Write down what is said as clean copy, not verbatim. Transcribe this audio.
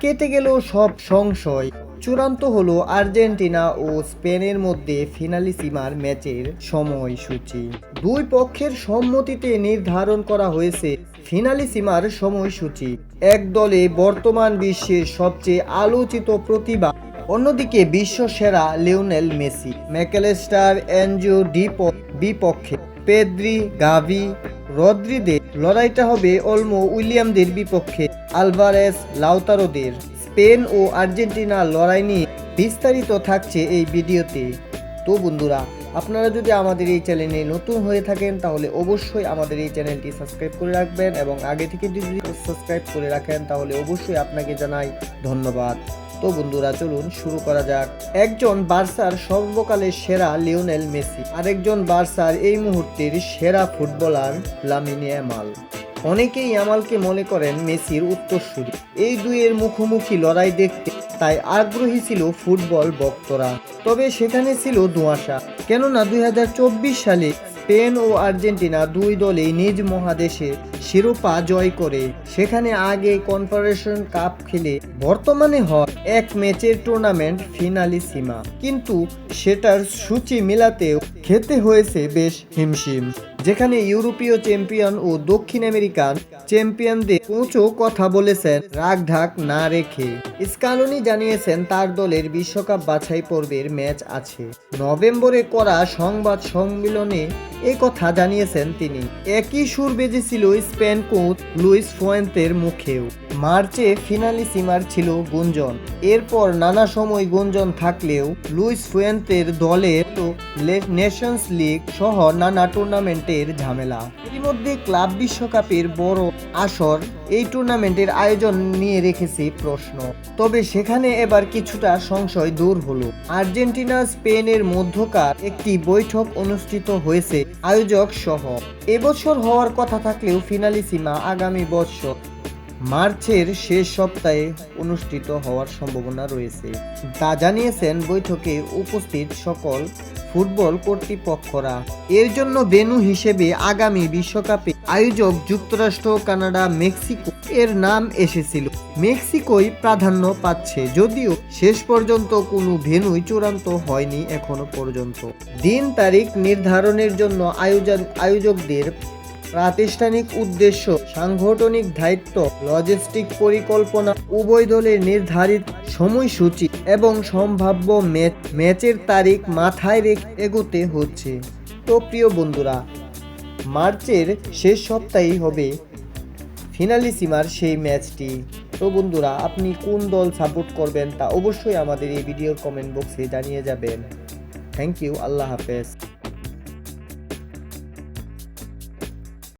কেটে গেল সব সংশয়। চূড়ান্ত হলো আর্জেন্টিনা ও স্পেনের মধ্যে ফিনালিসিমার ম্যাচের সময়সূচি। দুই পক্ষের সম্মতিতে নির্ধারণ করা হয়েছে ফিনালিসিমার সময়সূচি। এক দলে বর্তমান বিশ্বের সবচেয়ে আলোচিত প্রতিভা, অন্যদিকে বিশ্বসেরা লিওনেল মেসি। ম্যাকঅ্যালিস্টার, এনজো বিপক্ষে পেদ্রি, গাভি, রদ্রিদের। লড়াইটা হবে অলমো উইলিয়ামদের বিপক্ষে আলভারেস, লাউতারোদের। স্পেন ও আর্জেন্টিনার লড়াই নিয়ে বিস্তারিত থাকছে এই ভিডিওতে। তো বন্ধুরা, আপনারা যদি আমাদের এই চ্যানেলে নতুন হয়ে থাকেন তাহলে অবশ্যই আমাদের এই চ্যানেলটি সাবস্ক্রাইব করে রাখবেন, এবং আগে থেকে যদি সাবস্ক্রাইব করে রাখেন তাহলে অবশ্যই আপনাকে জানাই ধন্যবাদ। তো বন্ধুরা, চলুন শুরু করা যাক। একজন বার্সার সর্বকালের সেরা লিওনেল মেসি, আরেকজন বার্সার এই মুহূর্তের সেরা ফুটবলার লামিন ইয়ামাল। অনেকেই ইয়ামালকে মনে করেন মেসির উত্তরসূরি। এই দুইয়ের মুখোমুখি লড়াই দেখতে তাই আগ্রহী ছিল ফুটবল ভক্তরা। তবে সেখানে ছিল ধোঁয়াশা, কেননা 2024 সালে স্পেন ও আর্জেন্টিনা দুই দলেই নিজ মহাদেশে শিরোপা জয় করে সেখানে আগে কনফেডারেশন কাপ খেলে বর্তমানে হয় এক ম্যাচের টুর্নামেন্ট ফিনালিসিমা, কিন্তু সেটার সূচি মিলাতেও খেতে হয়েছে বেশ হিমশিম। যেখানে ইউরোপীয় চ্যাম্পিয়ন ও দক্ষিণ আমেরিকান চ্যাম্পিয়নদের কোচও কথা বলেছেন রাগ ঢাক না রেখে। স্কালোনি জানিয়েছেন তার দলের বিশ্বকাপ বাছাই পর্বের ম্যাচ আছে। নভেম্বরে করা সংবাদ সম্মেলনে এই কথা জানিয়েছেন তিনি। একই সুর বেজেছিল স্পেন কোচ লুইস ফুয়েন্তের মুখেও। মার্চে ফিনালিসিমার ছিল গুঞ্জন। এরপর নানা সময় গুঞ্জন থাকলেও লুইস ফুয়েন্তের দলের নেশনস লিগ সহ নানা টুর্নামেন্টের ঝামেলা। এর মধ্যে ক্লাব বিশ্বকাপের বড় আসর এই টুর্নামেন্টের আয়োজন নিয়ে রেখেছে প্রশ্ন। তবে সেখানে এবার কিছুটা সংশয় দূর হলো। আর্জেন্টিনা স্পেনের মধ্যকার একটি বৈঠক অনুষ্ঠিত হয়েছে আয়োজক সহ। এবছর হওয়ার কথা থাকলেও ফিনালিসিমা আগামী বছর মার্চের শেষ সপ্তাহে অনুষ্ঠিত হওয়ার সম্ভাবনা রয়েছে, তা জানিয়েছেন বৈঠকে উপস্থিত সকল ফুটবল কর্তৃপক্ষরা। এর জন্য ভেন্যু হিসেবে আগামী বিশ্বকাপে আয়োজক যুক্তরাষ্ট্র, কানাডা, মেক্সিকো এর নাম এসেছিল। মেক্সিকোই প্রাধান্য পাচ্ছে, যদিও শেষ পর্যন্ত কোনো ভেন্যুই চূড়ান্ত হয়নি এখনো পর্যন্ত। দিন তারিখ নির্ধারণের জন্য আয়োজকদের প্রাতিষ্ঠানিক উদ্দেশ্য, সাংগঠনিক দায়িত্ব, লজিস্টিক পরিকল্পনা, উভয় দলের নির্ধারিত সময়সূচি এবং সম্ভাব্য ম্যাচের তারিখ মাথায় রেখে এগোতে হচ্ছে। তো প্রিয় বন্ধুরা, মার্চের শেষ সপ্তাহেই হবে ফিনালিসিমার সেই ম্যাচটি। তো বন্ধুরা, আপনি কোন দল সাপোর্ট করবেন তা অবশ্যই আমাদের এই ভিডিওর কমেন্ট বক্সে জানিয়ে যাবেন। থ্যাংক ইউ, আল্লাহ হাফেজ।